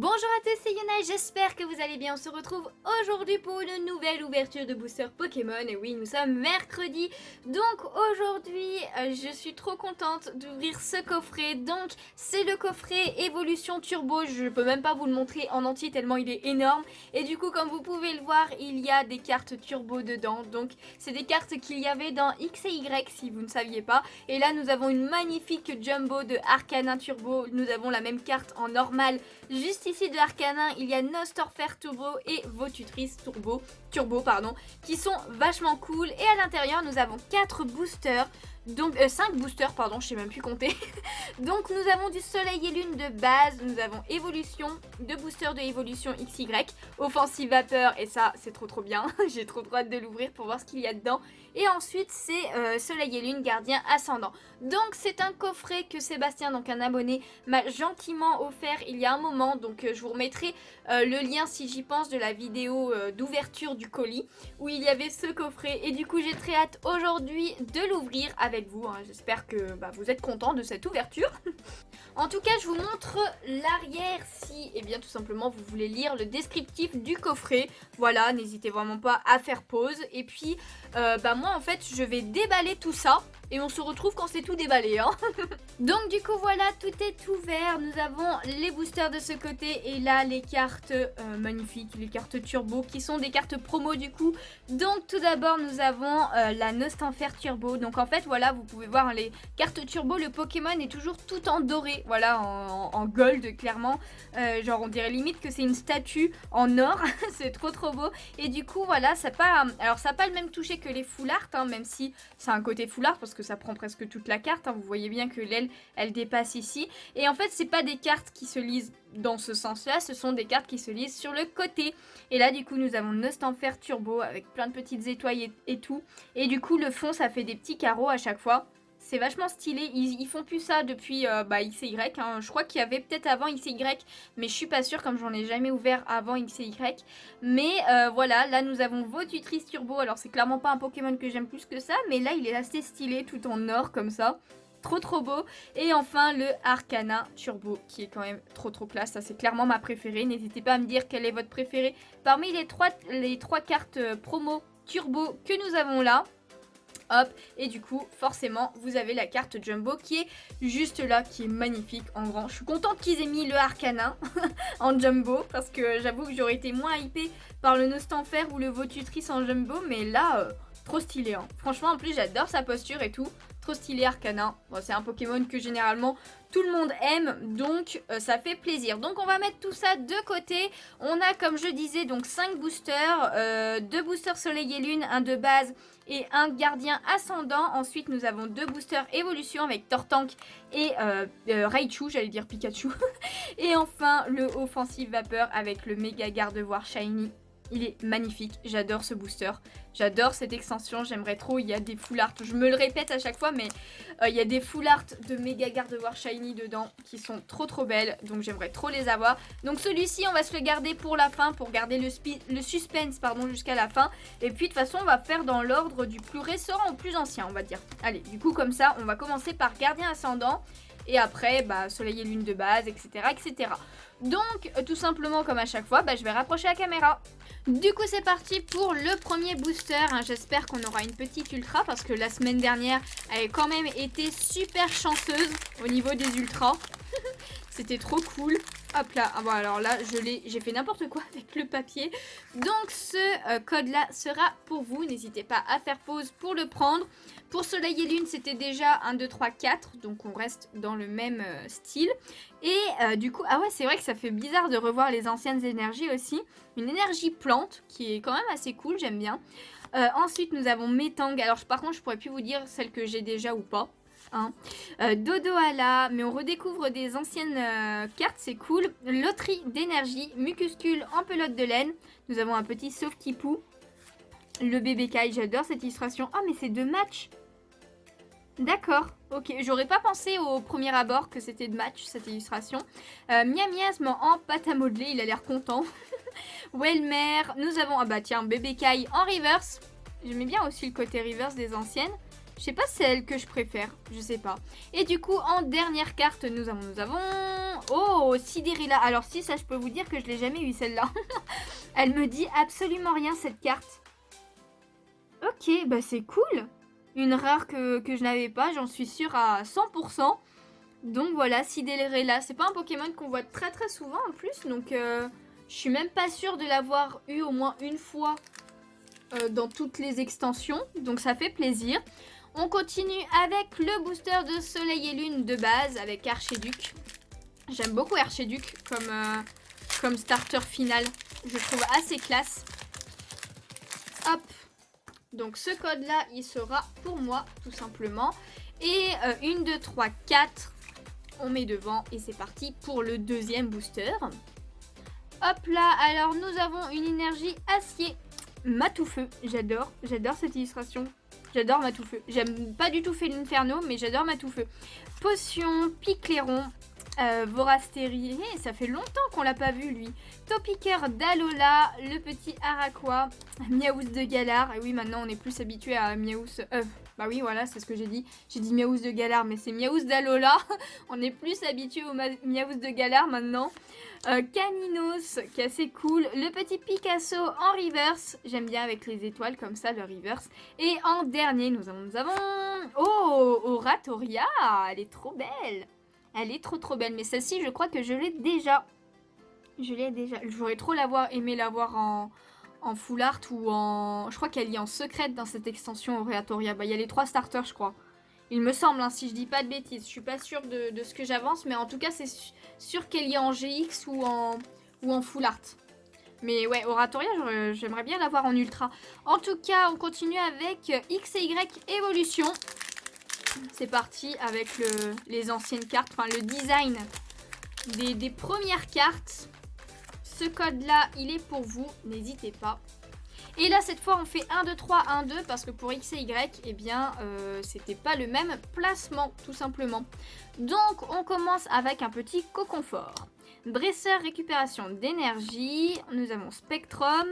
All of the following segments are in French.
Bonjour à tous, c'est Yuna, j'espère que vous allez bien. On se retrouve aujourd'hui pour une nouvelle ouverture de booster Pokémon. Et oui, nous sommes mercredi. Donc aujourd'hui, je suis trop contente d'ouvrir ce coffret. Donc c'est le coffret Évolution Turbo. Je peux même pas vous le montrer en entier tellement il est énorme. Et du coup, comme vous pouvez le voir, il y a des cartes Turbo dedans. Donc c'est des cartes qu'il y avait dans X et Y si vous ne saviez pas. Et là, nous avons une magnifique Jumbo de Arcanin Turbo. Nous avons la même carte en normal. Juste ici de Arcanin, il y a Nostorfer Turbo et Votutrice Turbo, qui sont vachement cool. Et à l'intérieur, nous avons 4 boosters. Donc 5 boosters, pardon, je sais même plus compter. Donc nous avons du Soleil et Lune de base, nous avons Évolution, 2 boosters de Évolution XY, Offensive Vapeur, et ça c'est trop bien. J'ai trop hâte de l'ouvrir pour voir ce qu'il y a dedans. Et ensuite c'est Soleil et Lune Gardien Ascendant. Donc c'est un coffret que Sébastien, donc un abonné, m'a gentiment offert il y a un moment. Donc je vous remettrai le lien si j'y pense de la vidéo d'ouverture du colis où il y avait ce coffret. Et du coup j'ai très hâte aujourd'hui de l'ouvrir avec vous. J'espère que vous êtes contents de cette ouverture. En tout cas, je vous montre l'arrière si, tout simplement, vous voulez lire le descriptif du coffret. Voilà, n'hésitez vraiment pas à faire pause. Et puis, moi, en fait, je vais déballer tout ça. Et on se retrouve quand c'est tout déballé. Donc, du coup, voilà, tout est ouvert. Nous avons les boosters de ce côté. Et là, les cartes magnifiques, les cartes turbo, qui sont des cartes promo, du coup. Donc, tout d'abord, nous avons la Nostorfer Turbo. Donc, en fait, voilà, vous pouvez voir les cartes turbo. Le Pokémon est toujours tout en doré. Voilà, en gold, clairement. Genre, on dirait limite que c'est une statue en or. C'est trop beau. Et du coup, voilà, ça n'a pas le même toucher que les full art, même si c'est un côté full art, parce que ça prend presque toute la carte. Vous voyez bien que l'aile, elle dépasse ici. Et en fait, c'est pas des cartes qui se lisent dans ce sens-là, ce sont des cartes qui se lisent sur le côté. Et là, du coup, nous avons Nostorfer Turbo avec plein de petites étoiles et tout. Et du coup, le fond, ça fait des petits carreaux à chaque fois. C'est vachement stylé, ils font plus ça depuis X et Y, Je crois qu'il y avait peut-être avant X et Y, mais je suis pas sûre comme j'en ai jamais ouvert avant X et Y. Mais voilà, là nous avons Votutrice Turbo, alors c'est clairement pas un Pokémon que j'aime plus que ça, mais là il est assez stylé, tout en or comme ça. Trop beau. Et enfin le Arcanin Turbo qui est quand même trop classe. Ça c'est clairement ma préférée. N'hésitez pas à me dire quelle est votre préférée parmi les trois cartes promo Turbo que nous avons là. Hop, et du coup forcément vous avez la carte Jumbo qui est juste là, qui est magnifique en grand. Je suis contente qu'ils aient mis le Arcanin en Jumbo parce que j'avoue que j'aurais été moins hypée par le Nostorfer ou le Votutrice en Jumbo, mais là trop stylé. Franchement, en plus j'adore sa posture et tout. Trop stylé Arcanin. Bon, c'est un Pokémon que généralement tout le monde aime, donc ça fait plaisir. Donc on va mettre tout ça de côté. On a, comme je disais, donc 5 boosters, 2 boosters Soleil et Lune, un de base et un Gardien Ascendant. Ensuite nous avons 2 boosters Évolution avec Tortank et Raichu, j'allais dire Pikachu. Et enfin le Offensive Vapeur avec le Méga Gardevoir Shiny. Il est magnifique, j'adore ce booster, j'adore cette extension, j'aimerais trop. Il y a des full art, je me le répète à chaque fois, mais il y a des full art de Méga Gardevoir Shiny dedans qui sont trop belles, donc j'aimerais trop les avoir. Donc celui-ci on va se le garder pour la fin, pour garder le suspense jusqu'à la fin. Et puis de toute façon on va faire dans l'ordre du plus récent au plus ancien, on va dire. Allez, du coup comme ça on va commencer par Gardien Ascendant. Et après, Soleil et Lune de base, etc. Donc, tout simplement, comme à chaque fois, je vais rapprocher la caméra. Du coup, c'est parti pour le premier booster. J'espère qu'on aura une petite ultra parce que la semaine dernière, elle a quand même été super chanceuse au niveau des ultras. C'était trop cool. Hop là, alors là, j'ai fait n'importe quoi avec le papier. Donc, ce code-là sera pour vous. N'hésitez pas à faire pause pour le prendre. Pour Soleil et Lune, c'était déjà 1, 2, 3, 4. Donc, on reste dans le même style. Et du coup, c'est vrai que ça fait bizarre de revoir les anciennes énergies aussi. Une énergie plante qui est quand même assez cool, j'aime bien. Ensuite, nous avons Metang. Alors, par contre, je pourrais plus vous dire celle que j'ai déjà ou pas. Dodohala, mais on redécouvre des anciennes cartes, c'est cool. Loterie d'énergie, Mucuscule en pelote de laine. Nous avons un petit Sauf-Kipou. Le bébé Kai, j'adore cette illustration. Ah, mais c'est de match. D'accord, ok. J'aurais pas pensé au premier abord que c'était de match cette illustration. Miasme en pâte à modeler, il a l'air content. Welmer, nous avons, bébé Kai en reverse. J'aimais bien aussi le côté reverse des anciennes. Je sais pas si c'est elle que je préfère, je sais pas. Et du coup, en dernière carte, nous avons... Oh, Cinderella. Alors si, ça je peux vous dire que je l'ai jamais eu celle-là. Elle me dit absolument rien cette carte. Ok, bah c'est cool. Une rare que je n'avais pas, j'en suis sûre à 100%. Donc voilà, Cinderella. C'est pas un Pokémon qu'on voit très très souvent en plus. Donc je suis même pas sûre de l'avoir eu au moins une fois dans toutes les extensions. Donc ça fait plaisir. On continue avec le booster de Soleil et Lune de base avec Archiduc. J'aime beaucoup Archiduc comme starter final. Je trouve assez classe. Hop. Donc ce code là, il sera pour moi tout simplement. Et 1, 2, 3, 4. On met devant et c'est parti pour le deuxième booster. Hop là, alors nous avons une énergie acier. Matoufeu, j'adore cette illustration. J'adore Matoufeu. J'aime pas du tout Félinferno, mais j'adore Matoufeu. Potion, Picléron, Vorastéri. Ça fait longtemps qu'on l'a pas vu, lui. Topiqueur d'Alola, le petit Araquois, Miaous de Galar. Et oui, maintenant on est plus habitué à Miaous. Bah oui, voilà, c'est ce que j'ai dit. J'ai dit Miaous de Galar, mais c'est Miaous d'Alola. On est plus habitué au Miaous de Galar maintenant. Caninos, qui est assez cool. Le petit Picasso en reverse. J'aime bien avec les étoiles comme ça, le reverse. Et en dernier, nous avons... Oh, Oratoria. Elle est trop belle. Elle est trop belle. Mais celle-ci, je crois que je l'ai déjà. J'aurais trop aimé l'avoir en full art ou en... Je crois qu'elle est en secrète dans cette extension Oratoria. Bah, il y a les 3 starters, je crois. Il me semble, hein, si je dis pas de bêtises. Je suis pas sûre de ce que j'avance, mais en tout cas, c'est sûr qu'elle y est en GX ou en full art. Mais ouais, Oratoria, j'aimerais bien l'avoir en ultra. En tout cas, on continue avec X et Y Evolution. C'est parti avec les anciennes cartes, enfin le design des premières cartes. Ce code-là, il est pour vous, n'hésitez pas. Et là, cette fois, on fait 1, 2, 3, 1, 2, parce que pour X et Y, eh bien, c'était pas le même placement, tout simplement. Donc, on commence avec un petit coconfort. Dresseur, récupération d'énergie. Nous avons Spectrum,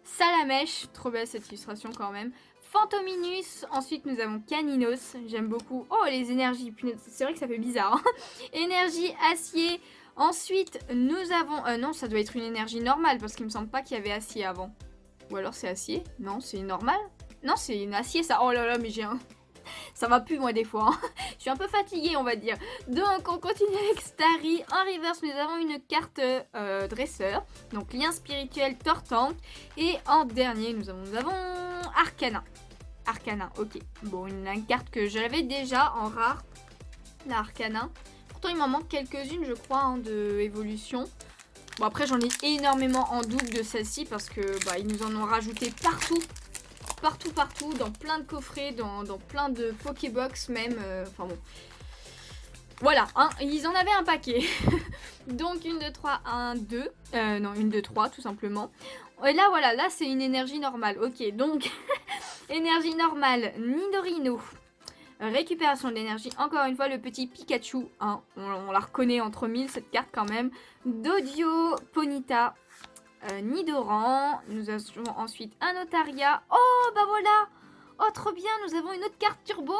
Salamèche, trop belle cette illustration quand même. Fantominus, ensuite nous avons Caninos, j'aime beaucoup. Oh, les énergies, c'est vrai que ça fait bizarre. Hein. Énergie, acier. Ensuite, nous avons... non, ça doit être une énergie normale, parce qu'il me semble pas qu'il y avait acier avant. Ou alors c'est acier? Non, c'est normal? Non, c'est une acier ça. Oh là là, mais j'ai un... Ça va plus moi des fois. Hein. Je suis un peu fatiguée on va dire. Donc on continue avec Starry. En reverse nous avons une carte dresseur. Donc lien spirituel Tortank. Et en dernier nous avons Arcana. Arcana, ok. Bon, une carte que j'avais déjà en rare. La Arcana. Pourtant il m'en manque quelques-unes je crois hein, de évolution. Bon après j'en ai énormément en double de celle-ci parce que bah, ils nous en ont rajouté partout. Partout, dans plein de coffrets, dans plein de Pokébox même. Enfin bon. Voilà, hein, ils en avaient un paquet. Donc 1, 2, 3, 1, 2. Non, 1, 2, 3 tout simplement. Et là voilà, là c'est une énergie normale. Ok, donc énergie normale, Nidorino. Récupération d'énergie, encore une fois le petit Pikachu. Hein, on la reconnaît entre mille cette carte quand même. Dodio, Ponyta. Nidoran, nous avons ensuite un Otaria. Oh bah voilà. Oh trop bien, nous avons une autre carte turbo.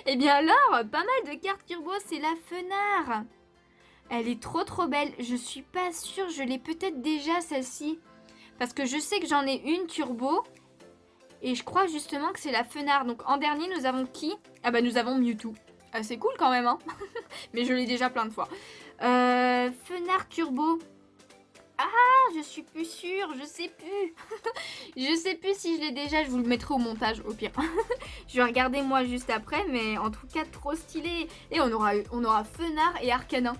Et bien alors, pas mal de cartes turbo, c'est la Fenard. Elle est trop belle, je suis pas sûre, je l'ai peut-être déjà celle-ci. Parce que je sais que j'en ai une turbo. Et je crois justement que c'est la Fenard. Donc en dernier, nous avons qui? Ah bah nous avons Mewtwo. C'est cool quand même hein. Mais je l'ai déjà plein de fois. Fenard turbo. Ah, je suis plus sûre, je sais plus. Je sais plus si je l'ai déjà, je vous le mettrai au montage au pire. Je vais regarder moi juste après, mais en tout cas trop stylé. Et on aura Fenard et Arcana.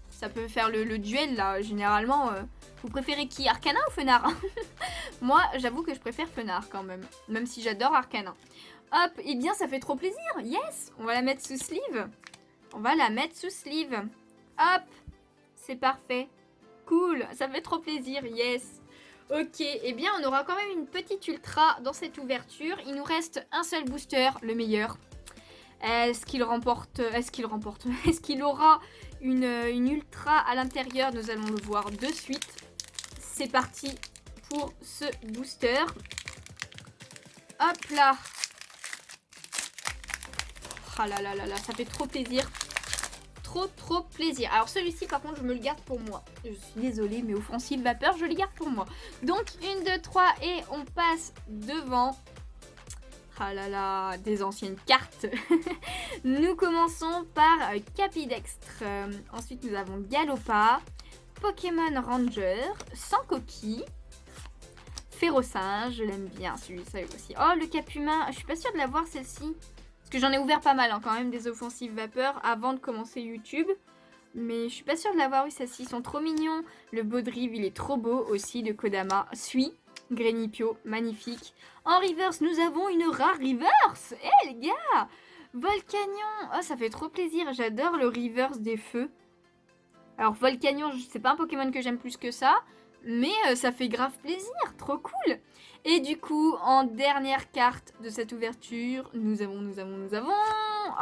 Ça peut faire le duel là, généralement. Vous préférez qui, Arcana ou Fenard? Moi, j'avoue que je préfère Fenard quand même. Même si j'adore Arcana. Hop, et bien ça fait trop plaisir, yes. On va la mettre sous sleeve. Hop, c'est parfait. Cool, ça fait trop plaisir, yes. Ok, et bien on aura quand même une petite ultra dans cette ouverture. Il nous reste un seul booster, le meilleur. Est-ce qu'il aura une ultra à l'intérieur? Nous allons le voir de suite. C'est parti pour ce booster. Hop là. Ah là là là là, ça fait trop plaisir. Trop plaisir. Alors celui-ci par contre je me le garde pour moi. Je suis désolée mais offensive vapeur je le garde pour moi. Donc 1, 2, 3 et on passe devant. Ah là là, des anciennes cartes. Nous commençons par Capidextre. Ensuite nous avons Galopa, Pokémon Ranger, sans coquille, Férocinge, je l'aime bien celui-là aussi. Oh le Cap Humain, je suis pas sûre de l'avoir celle-ci. Parce que j'en ai ouvert pas mal hein, quand même des offensives vapeur avant de commencer YouTube. Mais je suis pas sûre de l'avoir eu celle-ci, ils sont trop mignons. Le Baudrive il est trop beau aussi, le Kodama suit. Grenipio, magnifique. En reverse, nous avons une rare reverse. Eh les gars, Volcanion. Oh, ça fait trop plaisir. J'adore le reverse des feux. Alors, Volcanion, c'est pas un Pokémon que j'aime plus que ça. Mais ça fait grave plaisir. Trop cool. Et du coup, en dernière carte de cette ouverture, nous avons...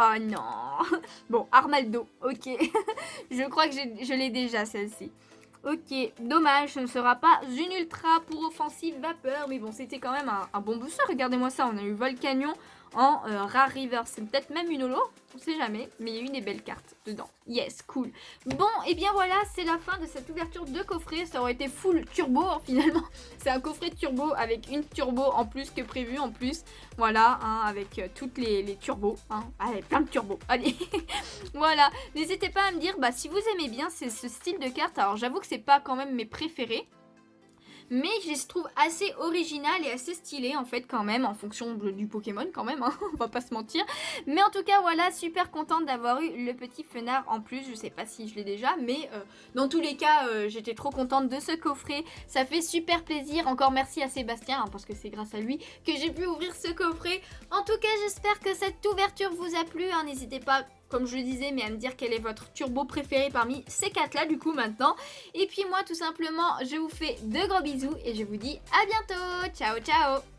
Oh non. Bon, Armaldo. Ok. Je crois que je l'ai déjà, celle-ci. Ok, dommage, ce ne sera pas une ultra pour offensive vapeur, mais bon, c'était quand même un bon booster. Regardez-moi ça, on a eu Volcanion en rare reverse. C'est peut-être même une holo, on sait jamais, mais il y a eu des belles cartes dedans. Yes, cool. Bon, et bien voilà, c'est la fin de cette ouverture de coffret. Ça aurait été full turbo, hein, finalement. C'est un coffret turbo avec une turbo en plus que prévu en plus. Voilà, hein, avec toutes les turbos. Hein. Allez, plein de turbos. Allez, voilà. N'hésitez pas à me dire si vous aimez bien ce style de carte. Alors, j'avoue que c'est pas quand même mes préférés. Mais je les trouve assez originales et assez stylées en fait quand même, en fonction du Pokémon quand même, hein, on va pas se mentir. Mais en tout cas voilà, super contente d'avoir eu le petit fenard en plus, je sais pas si je l'ai déjà, mais dans tous les cas j'étais trop contente de ce coffret, ça fait super plaisir, encore merci à Sébastien, hein, parce que c'est grâce à lui que j'ai pu ouvrir ce coffret. En tout cas j'espère que cette ouverture vous a plu, hein, n'hésitez pas, comme je le disais, mais à me dire quel est votre turbo préféré parmi ces 4 là du coup maintenant. Et puis moi tout simplement je vous fais de gros bisous et je vous dis à bientôt. Ciao ciao.